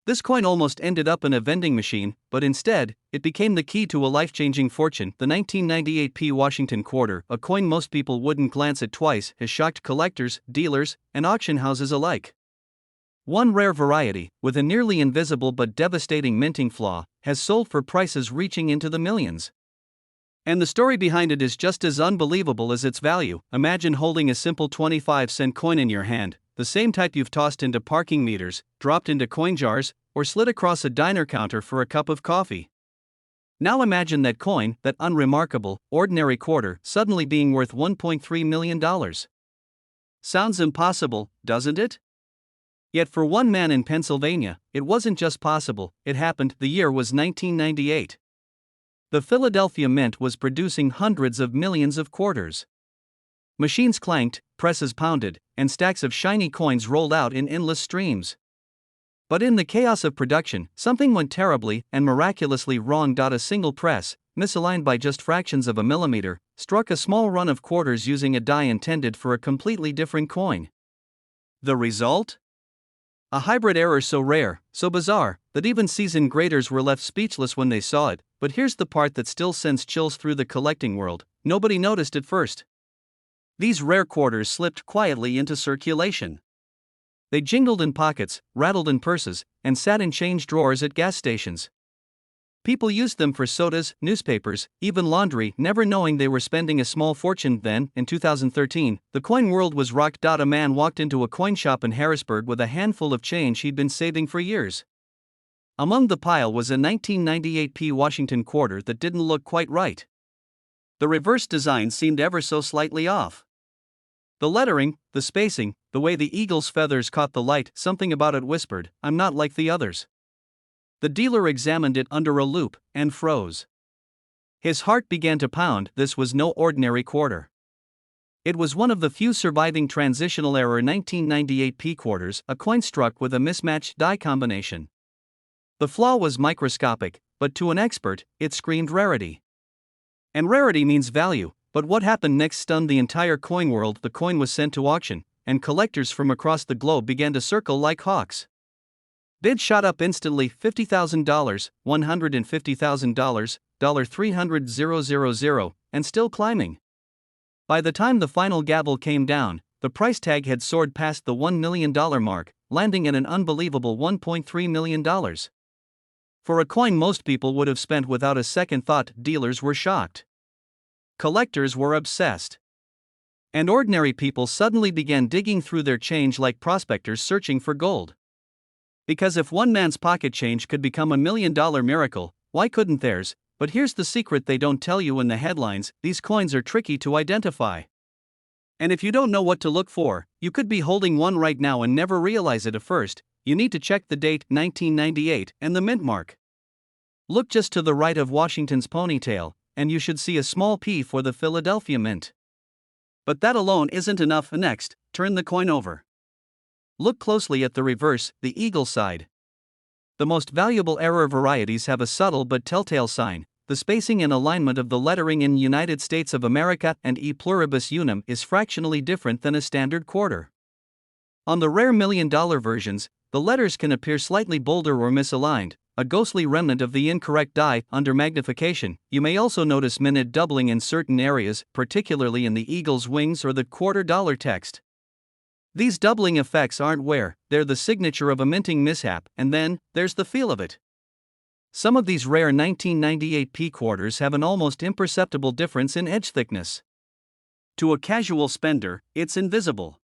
This coin almost ended up in a vending machine, but instead, it became the key to a life-changing fortune. The 1998 P. Washington quarter, a coin most people wouldn't glance at twice, has shocked collectors, dealers, and auction houses alike. One rare variety, with a nearly invisible but devastating minting flaw, has sold for prices reaching into the millions. And the story behind it is just as unbelievable as its value. Imagine holding a simple 25-cent coin in your hand, the same type you've tossed into parking meters, dropped into coin jars, or slid across a diner counter for a cup of coffee. Now imagine that coin, that unremarkable, ordinary quarter, suddenly being worth $1.3 million. Sounds impossible, doesn't it? Yet for one man in Pennsylvania, it wasn't just possible, it happened. The year was 1998. The Philadelphia Mint was producing hundreds of millions of quarters. Machines clanked, presses pounded, and stacks of shiny coins rolled out in endless streams. But in the chaos of production, something went terribly and miraculously wrong. A single press, misaligned by just fractions of a millimeter, struck a small run of quarters using a die intended for a completely different coin. The result? A hybrid error so rare, so bizarre, that even seasoned graders were left speechless when they saw it. But here's the part that still sends chills through the collecting world: nobody noticed at first. These rare quarters slipped quietly into circulation. They jingled in pockets, rattled in purses, and sat in change drawers at gas stations. People used them for sodas, newspapers, even laundry, never knowing they were spending a small fortune. Then, in 2013, the coin world was rocked. A man walked into a coin shop in Harrisburg with a handful of change he'd been saving for years. Among the pile was a 1998 P. Washington quarter that didn't look quite right. The reverse design seemed ever so slightly off. The lettering, the spacing, the way the eagle's feathers caught the light, something about it whispered, "I'm not like the others." The dealer examined it under a loupe and froze. His heart began to pound. This was no ordinary quarter. It was one of the few surviving transitional era 1998 P quarters, a coin struck with a mismatched die combination. The flaw was microscopic, but to an expert, it screamed rarity. And rarity means value, but what happened next stunned the entire coin world. The coin was sent to auction, and collectors from across the globe began to circle like hawks. Bids shot up instantly: $50,000, $150,000, $300,000, and still climbing. By the time the final gavel came down, the price tag had soared past the $1 million mark, landing at an unbelievable $1.3 million. For a coin most people would have spent without a second thought, dealers were shocked. Collectors were obsessed. And ordinary people suddenly began digging through their change like prospectors searching for gold. Because if one man's pocket change could become $1 million miracle, why couldn't theirs? But here's the secret they don't tell you in the headlines: these coins are tricky to identify. And if you don't know what to look for, you could be holding one right now and never realize it at first. You need to check the date, 1998, and the mint mark. Look just to the right of Washington's ponytail, and you should see a small P for the Philadelphia Mint. But that alone isn't enough. Next, turn the coin over. Look closely at the reverse, the eagle side. The most valuable error varieties have a subtle but telltale sign. The spacing and alignment of the lettering in United States of America and E pluribus unum is fractionally different than a standard quarter. On the rare $1 million versions, the letters can appear slightly bolder or misaligned, a ghostly remnant of the incorrect die. Under magnification, you may also notice minute doubling in certain areas, particularly in the eagle's wings or the $quarter text. These doubling effects aren't wear, they're the signature of a minting mishap. And then, there's the feel of it. Some of these rare 1998 P quarters have an almost imperceptible difference in edge thickness. To a casual spender, it's invisible.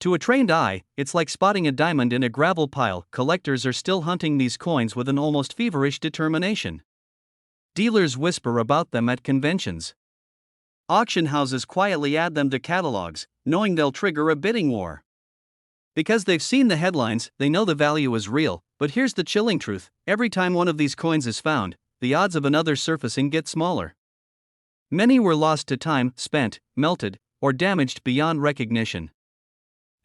To a trained eye, it's like spotting a diamond in a gravel pile. Collectors are still hunting these coins with an almost feverish determination. Dealers whisper about them at conventions. Auction houses quietly add them to catalogs, knowing they'll trigger a bidding war. Because they've seen the headlines, they know the value is real. But here's the chilling truth: every time one of these coins is found, the odds of another surfacing get smaller. Many were lost to time, spent, melted, or damaged beyond recognition.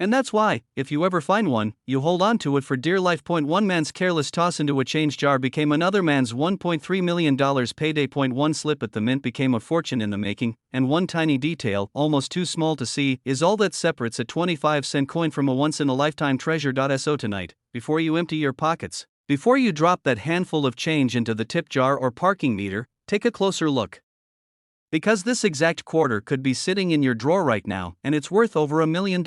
And that's why, if you ever find one, you hold on to it for dear life. One man's careless toss into a change jar became another man's $1.3 million payday. One slip at the mint became a fortune in the making, and one tiny detail, almost too small to see, is all that separates a 25-cent coin from a once-in-a-lifetime treasure. So tonight, before you empty your pockets, before you drop that handful of change into the tip jar or parking meter, take a closer look. Because this exact quarter could be sitting in your drawer right now, and it's worth over $1 million.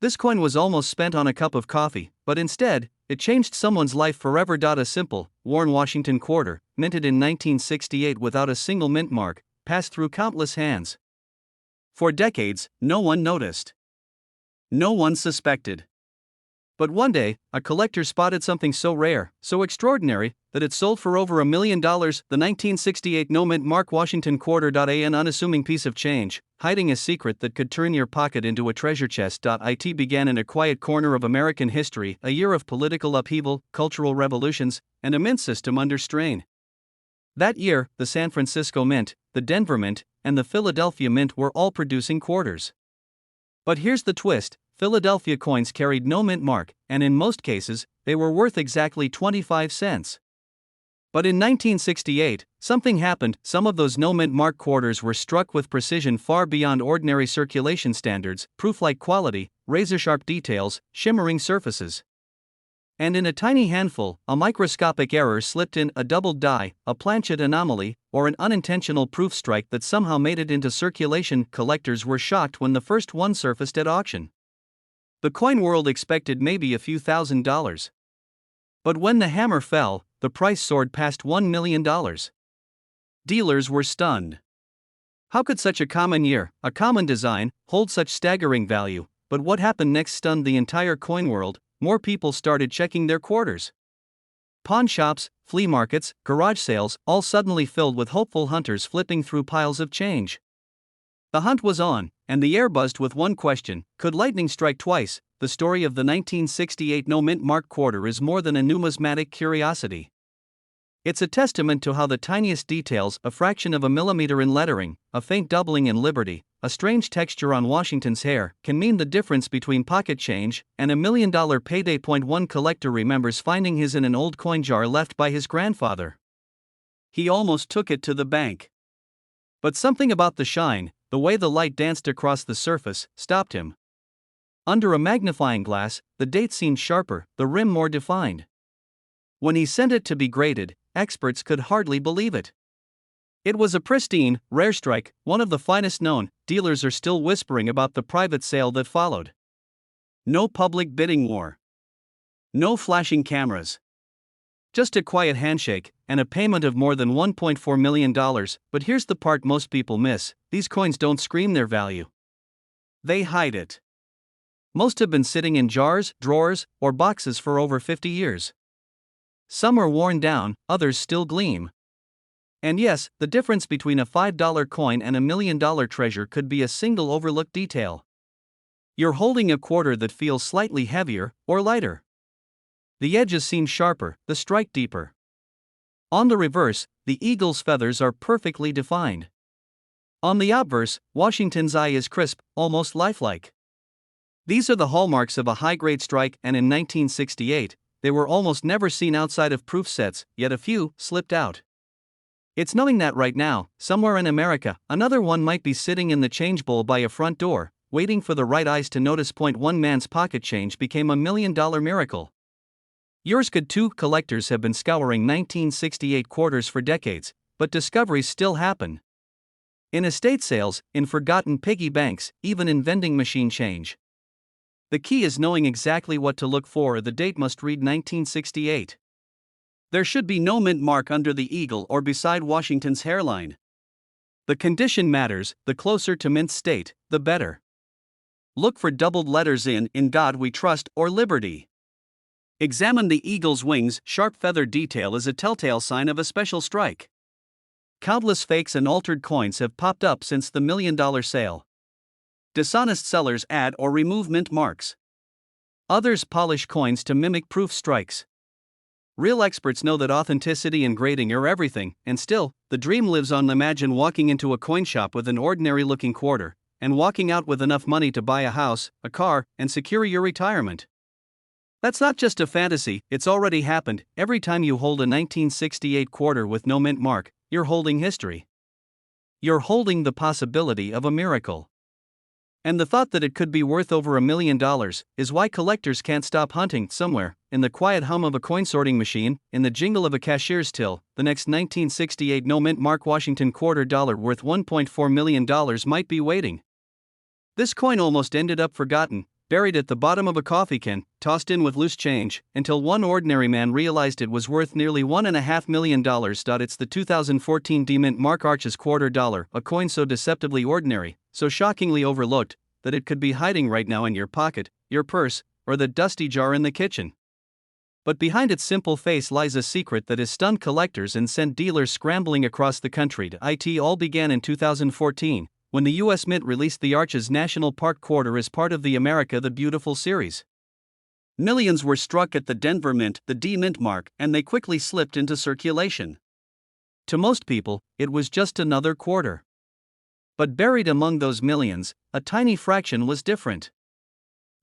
This coin was almost spent on a cup of coffee, but instead, it changed someone's life forever. A simple, worn Washington quarter, minted in 1968 without a single mint mark, passed through countless hands. For decades, no one noticed. No one suspected. But one day, a collector spotted something so rare, so extraordinary, that it sold for over $1 million. The 1968 no-mint mark Washington quarter. An unassuming piece of change, hiding a secret that could turn your pocket into a treasure chest. It began in a quiet corner of American history, a year of political upheaval, cultural revolutions, and a mint system under strain. That year, the San Francisco Mint, the Denver Mint, and the Philadelphia Mint were all producing quarters. But here's the twist. Philadelphia coins carried no mint mark, and in most cases, they were worth exactly 25 cents. But in 1968, something happened. Some of those no mint mark quarters were struck with precision far beyond ordinary circulation standards, proof-like quality, razor-sharp details, shimmering surfaces. And in a tiny handful, a microscopic error slipped in, a doubled die, a planchet anomaly, or an unintentional proof strike that somehow made it into circulation. Collectors were shocked when the first one surfaced at auction. The coin world expected maybe a few $1,000s. But when the hammer fell, the price soared past $1 million. Dealers were stunned. How could such a common year, a common design, hold such staggering value? But what happened next stunned the entire coin world. More people started checking their quarters. Pawn shops, flea markets, garage sales, all suddenly filled with hopeful hunters flipping through piles of change. The hunt was on, and the air buzzed with one question: could lightning strike twice? The story of the 1968 no-mint mark quarter is more than a numismatic curiosity. It's a testament to how the tiniest details, a fraction of a millimeter in lettering, a faint doubling in Liberty, a strange texture on Washington's hair, can mean the difference between pocket change and $1 million payday. One collector remembers finding his in an old coin jar left by his grandfather. He almost took it to the bank. But something about the shine, the way the light danced across the surface, stopped him. Under a magnifying glass, the date seemed sharper, the rim more defined. When he sent it to be graded, experts could hardly believe it. It was a pristine, rare strike, one of the finest known. Dealers are still whispering about the private sale that followed. No public bidding war. No flashing cameras. Just a quiet handshake, and a payment of more than $1.4 million. But here's the part most people miss: these coins don't scream their value. They hide it. Most have been sitting in jars, drawers, or boxes for over 50 years. Some are worn down, others still gleam. And yes, the difference between a $5 coin and $1 million treasure could be a single overlooked detail. You're holding a quarter that feels slightly heavier or lighter. The edges seem sharper, the strike deeper. On the reverse, the eagle's feathers are perfectly defined. On the obverse, Washington's eye is crisp, almost lifelike. These are the hallmarks of a high-grade strike, and in 1968, they were almost never seen outside of proof sets, yet a few slipped out. It's knowing that right now, somewhere in America, another one might be sitting in the change bowl by a front door, waiting for the right eyes to notice. One man's pocket change became $1 million miracle. Yours could too. Collectors have been scouring 1968 quarters for decades, but discoveries still happen. In estate sales, in forgotten piggy banks, even in vending machine change. The key is knowing exactly what to look for. The date must read 1968. There should be no mint mark under the eagle or beside Washington's hairline. The condition matters. The closer to mint state, the better. Look for doubled letters in God We Trust or Liberty. Examine the eagle's wings. Sharp feather detail is a telltale sign of a special strike. Countless fakes and altered coins have popped up since the $1 million sale. Dishonest sellers add or remove mint marks. Others polish coins to mimic proof strikes. Real experts know that authenticity and grading are everything, and still, the dream lives on. Imagine walking into a coin shop with an ordinary-looking quarter, and walking out with enough money to buy a house, a car, and secure your retirement. That's not just a fantasy, it's already happened. Every time you hold a 1968 quarter with no mint mark, you're holding history. You're holding the possibility of a miracle. And the thought that it could be worth over $1 million is why collectors can't stop hunting. Somewhere, in the quiet hum of a coin sorting machine, in the jingle of a cashier's till, the next 1968 no mint mark Washington quarter dollar worth $1.4 million might be waiting. This coin almost ended up forgotten, buried at the bottom of a coffee can, tossed in with loose change, until one ordinary man realized it was worth nearly $1.5 million. It's the 2014 D-Mint Mark Arches quarter dollar, a coin so deceptively ordinary, so shockingly overlooked, that it could be hiding right now in your pocket, your purse, or the dusty jar in the kitchen. But behind its simple face lies a secret that has stunned collectors and sent dealers scrambling across the country. It all began in 2014. When the U.S. Mint released the Arches National Park Quarter as part of the America the Beautiful series. Millions were struck at the Denver Mint, the D-Mint mark, and they quickly slipped into circulation. To most people, it was just another quarter. But buried among those millions, a tiny fraction was different.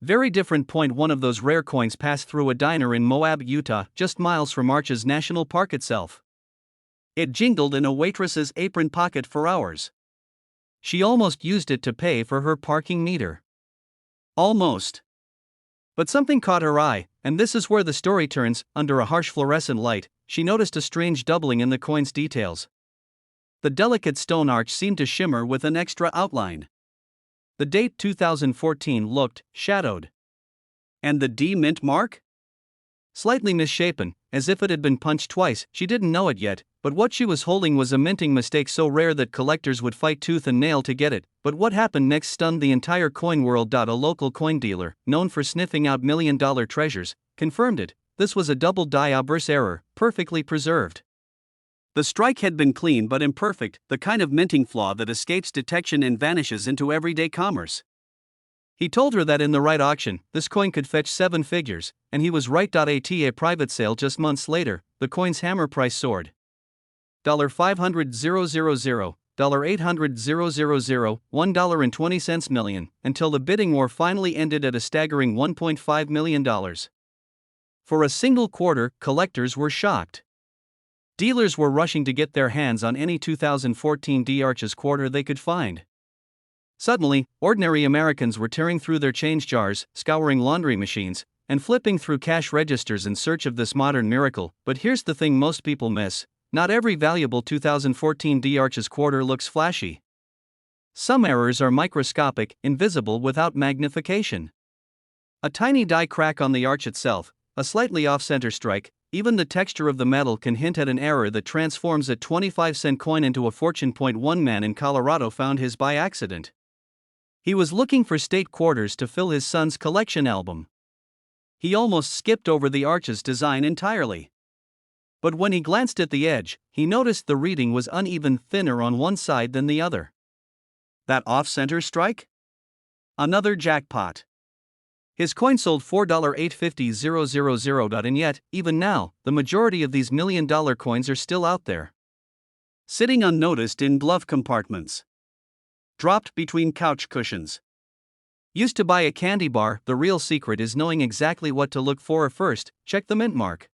Very different. One of those rare coins passed through a diner in Moab, Utah, just miles from Arches National Park itself. It jingled in a waitress's apron pocket for hours. She almost used it to pay for her parking meter. Almost. But something caught her eye, and this is where the story turns. Under a harsh fluorescent light, she noticed a strange doubling in the coin's details. The delicate stone arch seemed to shimmer with an extra outline. The date 2014 looked shadowed. And the D-Mint mark? Slightly misshapen, as if it had been punched twice. She didn't know it yet, but what she was holding was a minting mistake so rare that collectors would fight tooth and nail to get it. But what happened next stunned the entire coin world. A local coin dealer, known for sniffing out million-dollar treasures, confirmed it. This was a double die obverse error, perfectly preserved. The strike had been clean but imperfect, the kind of minting flaw that escapes detection and vanishes into everyday commerce. He told her that in the right auction, this coin could fetch 7 figures, and he was right. At a private sale just months later, the coin's hammer price soared. $500,000, $800,000, $1.20 million, until the bidding war finally ended at a staggering $1.5 million. For a single quarter, collectors were shocked. Dealers were rushing to get their hands on any 2014 D-Arches quarter they could find. Suddenly, ordinary Americans were tearing through their change jars, scouring laundry machines, and flipping through cash registers in search of this modern miracle. But here's the thing most people miss: not every valuable 2014 D-Arches quarter looks flashy. Some errors are microscopic, invisible without magnification. A tiny die crack on the arch itself, a slightly off-center strike, even the texture of the metal can hint at an error that transforms a 25-cent coin into a fortune. One man in Colorado found his by accident. He was looking for state quarters to fill his son's collection album. He almost skipped over the arch's design entirely. But when he glanced at the edge, he noticed the reading was uneven, thinner on one side than the other. That off-center strike? Another jackpot. His coin sold $4,850,000. And yet, even now, the majority of these million-dollar coins are still out there, sitting unnoticed in glove compartments, dropped between couch cushions. Used to buy a candy bar. The real secret is knowing exactly what to look for. First, check the mint mark.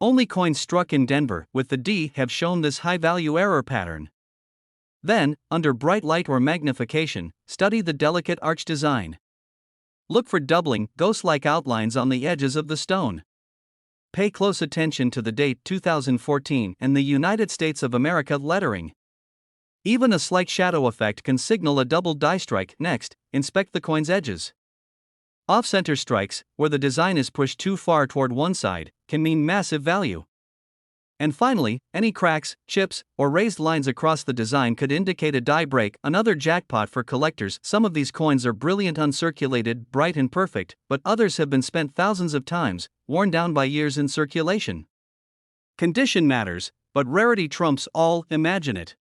Only coins struck in Denver with the D have shown this high-value error pattern. Then, under bright light or magnification, study the delicate arch design. Look for doubling, ghost-like outlines on the edges of the stone. Pay close attention to the date 2014 and the United States of America lettering. Even a slight shadow effect can signal a double die strike. Next, inspect the coin's edges. Off-center strikes, where the design is pushed too far toward one side, can mean massive value. And finally, any cracks, chips, or raised lines across the design could indicate a die break. Another jackpot for collectors. Some of these coins are brilliant, uncirculated, bright and perfect, but others have been spent thousands of times, worn down by years in circulation. Condition matters, but rarity trumps all. Imagine it.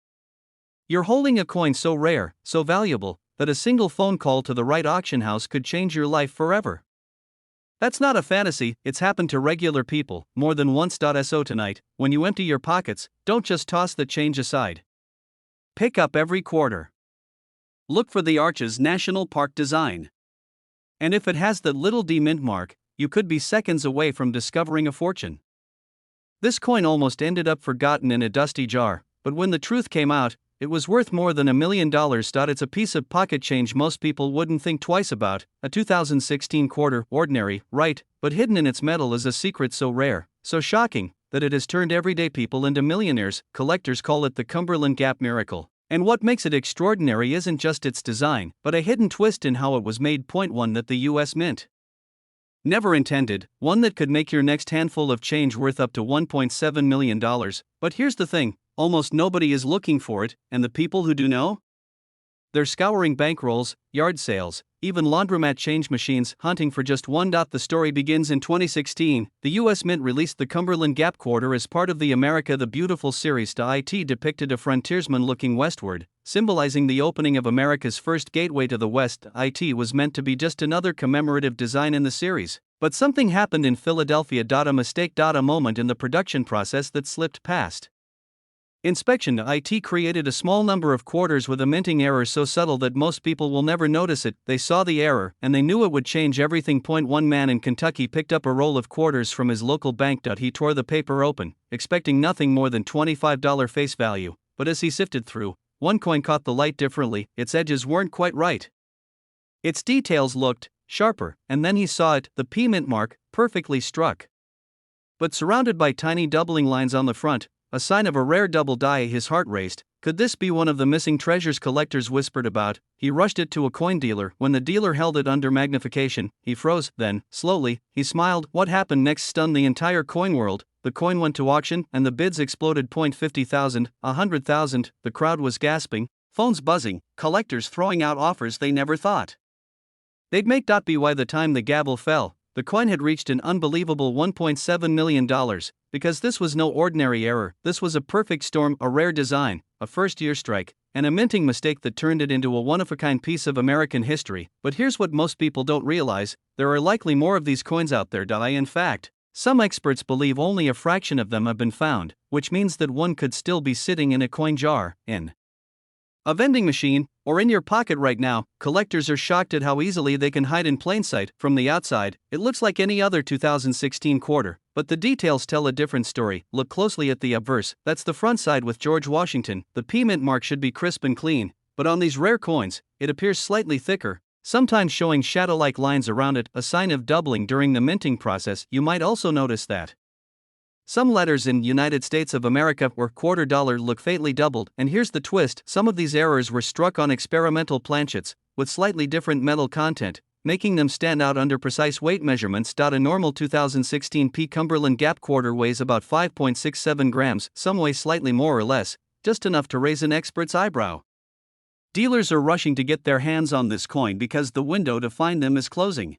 You're holding a coin so rare, so valuable, that a single phone call to the right auction house could change your life forever. That's not a fantasy, it's happened to regular people, more than once. So tonight, when you empty your pockets, don't just toss the change aside. Pick up every quarter. Look for the Arches National Park design. And if it has the little D mint mark, you could be seconds away from discovering a fortune. This coin almost ended up forgotten in a dusty jar, but when the truth came out, it was worth more than $1 million. It's a piece of pocket change most people wouldn't think twice about, a 2016 quarter, ordinary, right, but hidden in its metal is a secret so rare, so shocking, that it has turned everyday people into millionaires. Collectors call it the Cumberland Gap miracle. And what makes it extraordinary isn't just its design, but a hidden twist in how it was made. Point 1 that the US Mint never intended, one that could make your next handful of change worth up to $1.7 million. But here's the thing, almost nobody is looking for it, and the people who do know? They're scouring bankrolls, yard sales, even laundromat change machines, hunting for just one. The story begins in 2016. The US Mint released the Cumberland Gap quarter as part of the America the Beautiful series. It depicted a frontiersman looking westward, symbolizing the opening of America's first gateway to the West. It was meant to be just another commemorative design in the series, but something happened in Philadelphia. A mistake. A moment in the production process that slipped past inspection. It created a small number of quarters with a minting error so subtle that most people will never notice it. They saw the error, and they knew it would change everything. One man in Kentucky picked up a roll of quarters from his local bank. He tore the paper open, expecting nothing more than $25 face value, but as he sifted through, one coin caught the light differently. Its edges weren't quite right. Its details looked sharper, and then he saw it, the P mint mark, perfectly struck, but surrounded by tiny doubling lines on the front, a sign of a rare double die. His heart raced. Could this be one of the missing treasures collectors whispered about? He rushed it to a coin dealer. When the dealer held it under magnification, he froze. Then, slowly, he smiled. What happened next stunned the entire coin world. The coin went to auction, and the bids exploded. 50,000, 100,000, the crowd was gasping, phones buzzing, collectors throwing out offers they never thought they'd make. By the time the gavel fell, the coin had reached an unbelievable $1.7 million, because this was no ordinary error. This was a perfect storm, a rare design, a first-year strike, and a minting mistake that turned it into a one-of-a-kind piece of American history. But here's what most people don't realize, there are likely more of these coins out there. In fact, some experts believe only a fraction of them have been found, which means that one could still be sitting in a coin jar, in a vending machine, or in your pocket right now. Collectors are shocked at how easily they can hide in plain sight. From the outside, it looks like any other 2016 quarter, but the details tell a different story. Look closely at the obverse, that's the front side with George Washington. The P mint mark should be crisp and clean, but on these rare coins, it appears slightly thicker, sometimes showing shadow-like lines around it, a sign of doubling during the minting process. You might also notice that some letters in United States of America or quarter dollar look faintly doubled, and here's the twist, some of these errors were struck on experimental planchets, with slightly different metal content, making them stand out under precise weight measurements. A normal 2016 P Cumberland Gap quarter weighs about 5.67 grams, some weigh slightly more or less, just enough to raise an expert's eyebrow. Dealers are rushing to get their hands on this coin because the window to find them is closing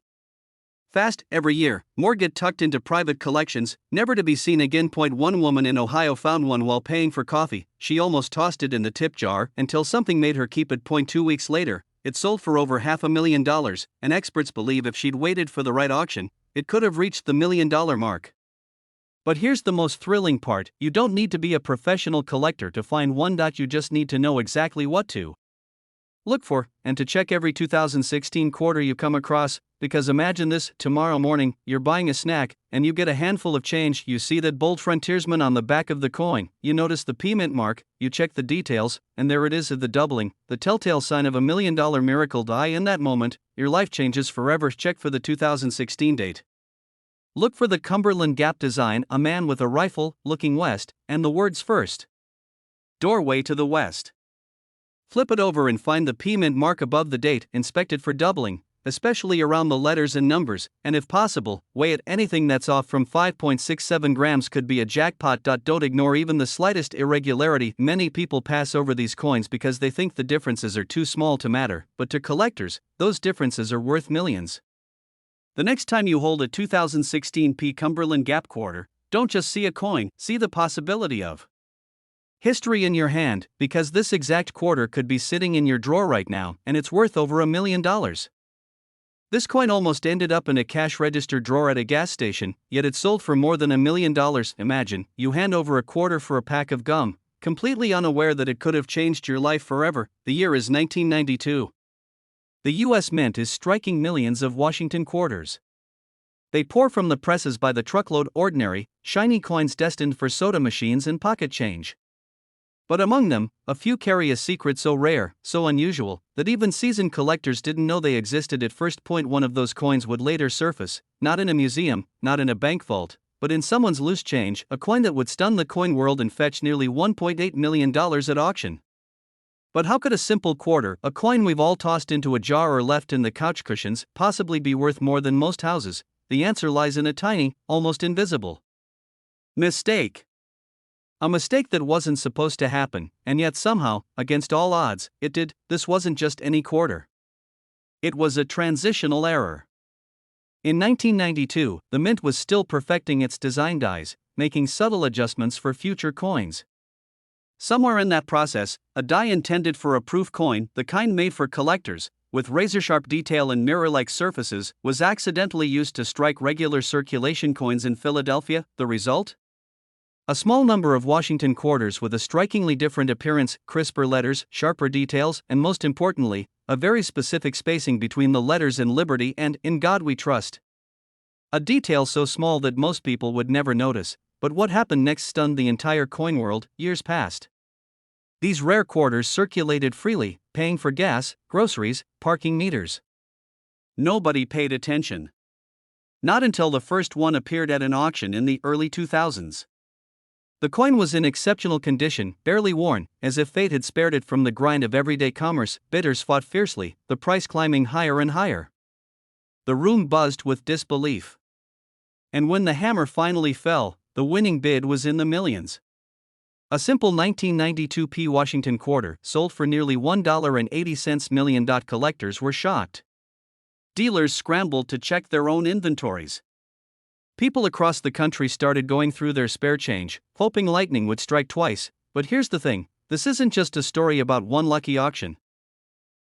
fast. Every year, more get tucked into private collections, never to be seen again. One woman in Ohio found one while paying for coffee. She almost tossed it in the tip jar until something made her keep it. 2 weeks later, it sold for over $500,000, and experts believe if she'd waited for the right auction, it could have reached the $1 million mark. But here's the most thrilling part, you don't need to be a professional collector to find one. You just need to know exactly what to look for, and to check every 2016 quarter you come across, because imagine this, tomorrow morning, you're buying a snack, and you get a handful of change. You see that bold frontiersman on the back of the coin, you notice the P mint mark, you check the details, and there it is, the doubling, the telltale sign of $1 million miracle. In that moment, your life changes forever. Check for the 2016 date. Look for the Cumberland Gap design, a man with a rifle, looking west, and the words first doorway to the west. Flip it over and find the P mint mark above the date. Inspect it for doubling, especially around the letters and numbers, and if possible, weigh it. Anything that's off from 5.67 grams could be a jackpot. Don't ignore even the slightest irregularity. Many people pass over these coins because they think the differences are too small to matter, but to collectors, those differences are worth millions. The next time you hold a 2016 P Cumberland Gap quarter, don't just see a coin, see the possibility of history in your hand, because this exact quarter could be sitting in your drawer right now, and it's worth over $1 million. This coin almost ended up in a cash register drawer at a gas station, yet it sold for more than $1 million. Imagine, you hand over a quarter for a pack of gum, completely unaware that it could have changed your life forever. The year is 1992. The U.S. Mint is striking millions of Washington quarters. They pour from the presses by the truckload, ordinary, shiny coins destined for soda machines and pocket change. But among them, a few carry a secret so rare, so unusual, that even seasoned collectors didn't know they existed at first. One of those coins would later surface, not in a museum, not in a bank vault, but in someone's loose change, a coin that would stun the coin world and fetch nearly $1.8 million at auction. But how could a simple quarter, a coin we've all tossed into a jar or left in the couch cushions, possibly be worth more than most houses? The answer lies in a tiny, almost invisible mistake. A mistake that wasn't supposed to happen, and yet somehow, against all odds, it did. This wasn't just any quarter. It was a transitional error. In 1992, the mint was still perfecting its design dies, making subtle adjustments for future coins. Somewhere in that process, a die intended for a proof coin, the kind made for collectors, with razor-sharp detail and mirror-like surfaces, was accidentally used to strike regular circulation coins in Philadelphia. The result? A small number of Washington quarters with a strikingly different appearance, crisper letters, sharper details, and most importantly, a very specific spacing between the letters in Liberty and In God We Trust. A detail so small that most people would never notice, but what happened next stunned the entire coin world. Years passed. These rare quarters circulated freely, paying for gas, groceries, parking meters. Nobody paid attention. Not until the first one appeared at an auction in the early 2000s. The coin was in exceptional condition, barely worn, as if fate had spared it from the grind of everyday commerce. Bidders fought fiercely, the price climbing higher and higher. The room buzzed with disbelief. And when the hammer finally fell, the winning bid was in the millions. A simple 1992 P Washington quarter sold for nearly $1.80 million. Collectors were shocked. Dealers scrambled to check their own inventories. People across the country started going through their spare change, hoping lightning would strike twice. But here's the thing, this isn't just a story about one lucky auction.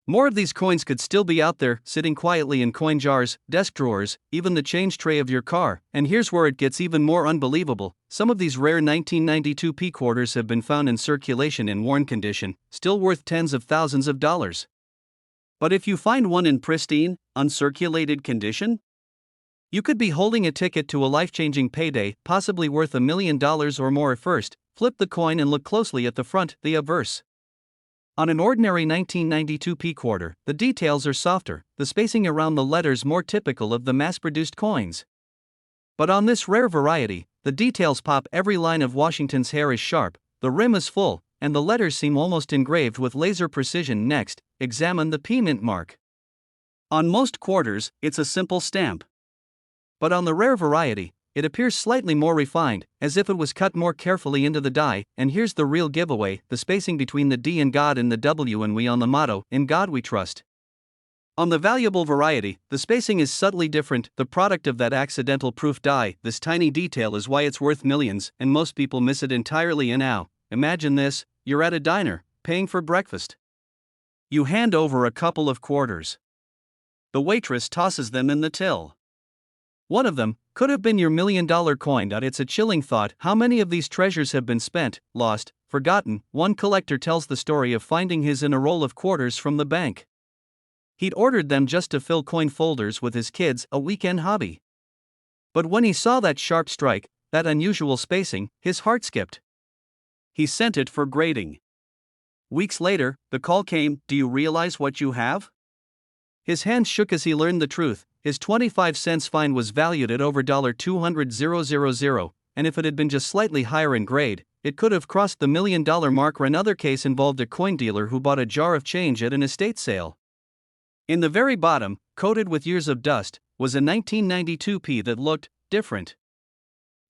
More of these coins could still be out there, sitting quietly in coin jars, desk drawers, even the change tray of your car. And here's where it gets even more unbelievable. Some of these rare 1992 P quarters have been found in circulation in worn condition, still worth tens of thousands of dollars. But if you find one in pristine, uncirculated condition, you could be holding a ticket to a life-changing payday, possibly worth $1 million or more. First, flip the coin and look closely at the front, the obverse. On an ordinary 1992 P quarter, the details are softer, the spacing around the letters more typical of the mass-produced coins. But on this rare variety, the details pop. Every line of Washington's hair is sharp, the rim is full, and the letters seem almost engraved with laser precision. Next, examine the P mint mark. On most quarters, it's a simple stamp. But on the rare variety, it appears slightly more refined, as if it was cut more carefully into the die. And here's the real giveaway, the spacing between the D in God and the W and we on the motto, In God We Trust. On the valuable variety, the spacing is subtly different, the product of that accidental proof die. This tiny detail is why it's worth millions, and most people miss it entirely. And now, imagine this, you're at a diner, paying for breakfast. You hand over a couple of quarters. The waitress tosses them in the till. One of them could have been your $1 million coin. It's a chilling thought. How many of these treasures have been spent, lost, forgotten? One collector tells the story of finding his in a roll of quarters from the bank. He'd ordered them just to fill coin folders with his kids, a weekend hobby. But when he saw that sharp strike, that unusual spacing, his heart skipped. He sent it for grading. Weeks later, the call came, "Do you realize what you have?" His hands shook as he learned the truth. His 25-cent fine was valued at over $200,000, and if it had been just slightly higher in grade, it could have crossed the $1 million mark. Another case involved a coin dealer who bought a jar of change at an estate sale. In the very bottom, coated with years of dust, was a 1992 P that looked different.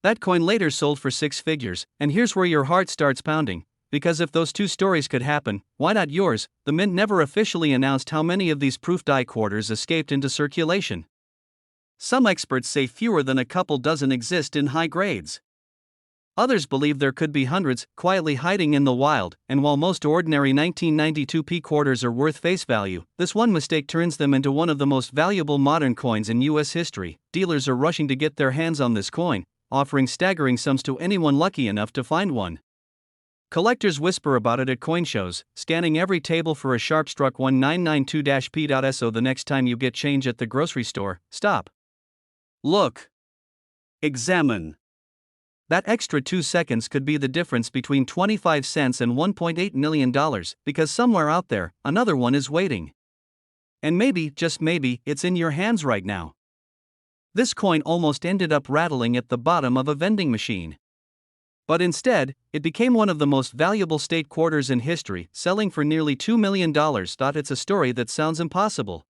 That coin later sold for six figures, and here's where your heart starts pounding. Because if those two stories could happen, why not yours? The mint never officially announced how many of these proof die quarters escaped into circulation. Some experts say fewer than a couple dozen exist in high grades. Others believe there could be hundreds, quietly hiding in the wild. And while most ordinary 1992 P quarters are worth face value, this one mistake turns them into one of the most valuable modern coins in U.S. history. Dealers are rushing to get their hands on this coin, offering staggering sums to anyone lucky enough to find one. Collectors whisper about it at coin shows, scanning every table for a sharp-struck 1992-P.SO. The next time you get change at the grocery store, stop. Look. Examine. That extra 2 seconds could be the difference between 25 cents and $1.8 million, because somewhere out there, another one is waiting. And maybe, just maybe, it's in your hands right now. This coin almost ended up rattling at the bottom of a vending machine. But instead, it became one of the most valuable state quarters in history, selling for nearly $2 million. It's a story that sounds impossible.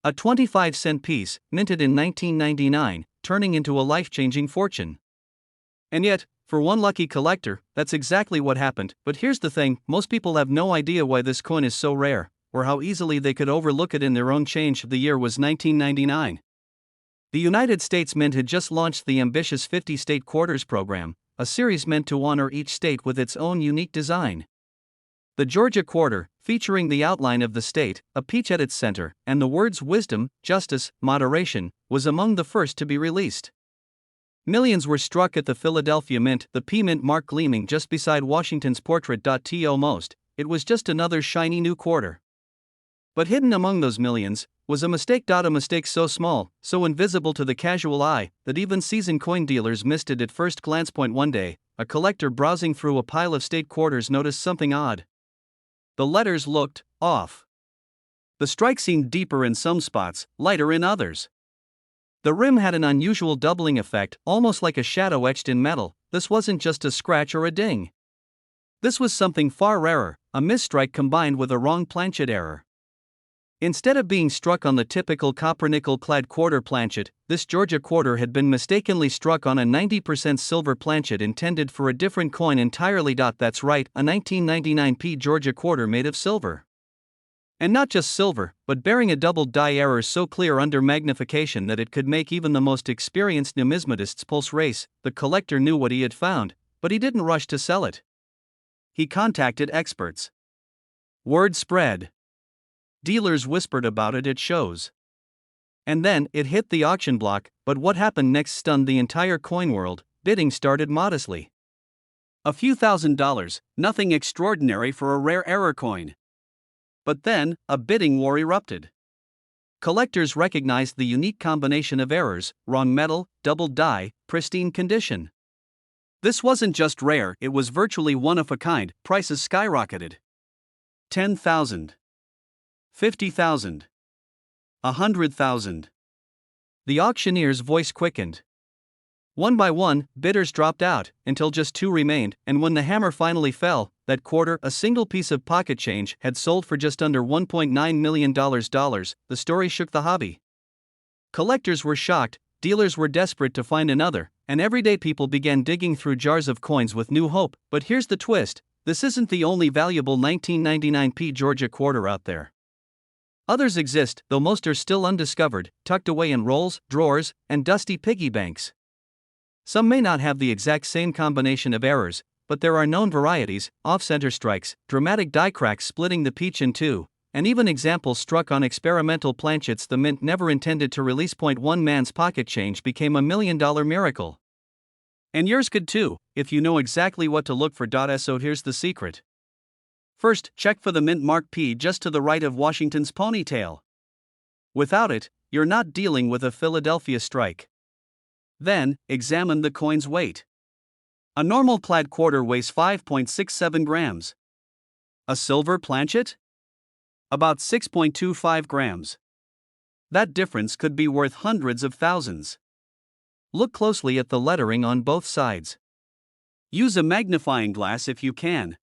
A 25-cent piece, minted in 1999, turning into a life-changing fortune. And yet, for one lucky collector, that's exactly what happened. But here's the thing, most people have no idea why this coin is so rare, or how easily they could overlook it in their own change. The year was 1999. The United States Mint had just launched the ambitious 50 State Quarters program, a series meant to honor each state with its own unique design. The Georgia Quarter, featuring the outline of the state, a peach at its center, and the words wisdom, justice, moderation, was among the first to be released. Millions were struck at the Philadelphia Mint, the P Mint mark gleaming just beside Washington's portrait. To most, it was just another shiny new quarter. But hidden among those millions was a mistake. A mistake so small, so invisible to the casual eye, that even seasoned coin dealers missed it at first glance. One day, a collector browsing through a pile of state quarters noticed something odd. The letters looked off. The strike seemed deeper in some spots, lighter in others. The rim had an unusual doubling effect, almost like a shadow etched in metal. This wasn't just a scratch or a ding. This was something far rarer, a misstrike combined with a wrong planchet error. Instead of being struck on the typical copper-nickel-clad quarter planchet, this Georgia quarter had been mistakenly struck on a 90% silver planchet intended for a different coin entirely. That's right, a 1999 P Georgia quarter made of silver. And not just silver, but bearing a double die error so clear under magnification that it could make even the most experienced numismatist's pulse race. The collector knew what he had found, but he didn't rush to sell it. He contacted experts. Word spread. Dealers whispered about it at shows. And then, it hit the auction block. But what happened next stunned the entire coin world. Bidding started modestly. A few $1,000s, nothing extraordinary for a rare error coin. But then, a bidding war erupted. Collectors recognized the unique combination of errors: wrong metal, double die, pristine condition. This wasn't just rare, it was virtually one of a kind. Prices skyrocketed. $10,000. $50,000. $100,000. The auctioneer's voice quickened. One by one, bidders dropped out, until just 2 remained, and when the hammer finally fell, that quarter, a single piece of pocket change, had sold for just under $1.9 million. The story shook the hobby. Collectors were shocked, dealers were desperate to find another, and everyday people began digging through jars of coins with new hope. But here's the twist: this isn't the only valuable 1999 P Georgia quarter out there. Others exist, though most are still undiscovered, tucked away in rolls, drawers, and dusty piggy banks. Some may not have the exact same combination of errors, but there are known varieties: off-center strikes, dramatic die cracks splitting the peach in two, and even examples struck on experimental planchets the mint never intended to release. One man's pocket change became a $1 million miracle. And yours could too, if you know exactly what to look for. So here's the secret. First, check for the mint mark P just to the right of Washington's ponytail. Without it, you're not dealing with a Philadelphia strike. Then, examine the coin's weight. A normal plaid quarter weighs 5.67 grams. A silver planchet? About 6.25 grams. That difference could be worth hundreds of thousands. Look closely at the lettering on both sides. Use a magnifying glass if you can.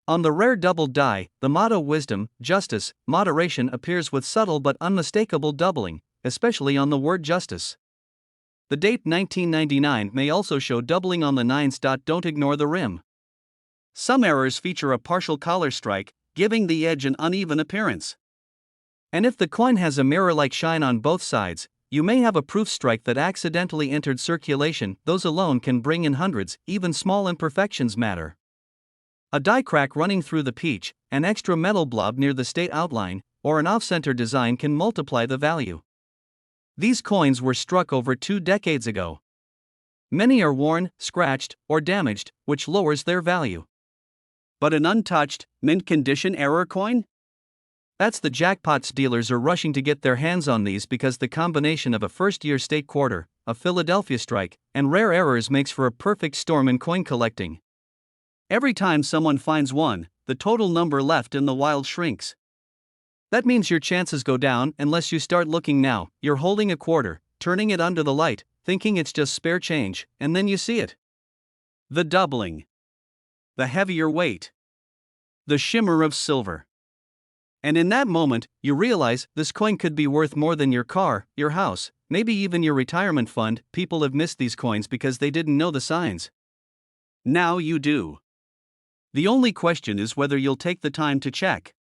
On the rare double die, the motto wisdom, justice, moderation appears with subtle but unmistakable doubling, especially on the word justice. The date 1999 may also show doubling on the nines. Don't ignore the rim. Some errors feature a partial collar strike, giving the edge an uneven appearance. And if the coin has a mirror-like shine on both sides, you may have a proof strike that accidentally entered circulation. Those alone can bring in hundreds. Even small imperfections matter. A die crack running through the peach, an extra metal blob near the state outline, or an off-center design can multiply the value. These coins were struck over 2 decades ago. Many are worn, scratched, or damaged, which lowers their value. But an untouched, mint condition error coin? That's the jackpots. Dealers are rushing to get their hands on these because the combination of a first-year state quarter, a Philadelphia strike, and rare errors makes for a perfect storm in coin collecting. Every time someone finds one, the total number left in the wild shrinks. That means your chances go down unless you start looking now. You're holding a quarter, turning it under the light, thinking it's just spare change, and then you see it. The doubling. The heavier weight. The shimmer of silver. And in that moment, you realize this coin could be worth more than your car, your house, maybe even your retirement fund. People have missed these coins because they didn't know the signs. Now you do. The only question is whether you'll take the time to check.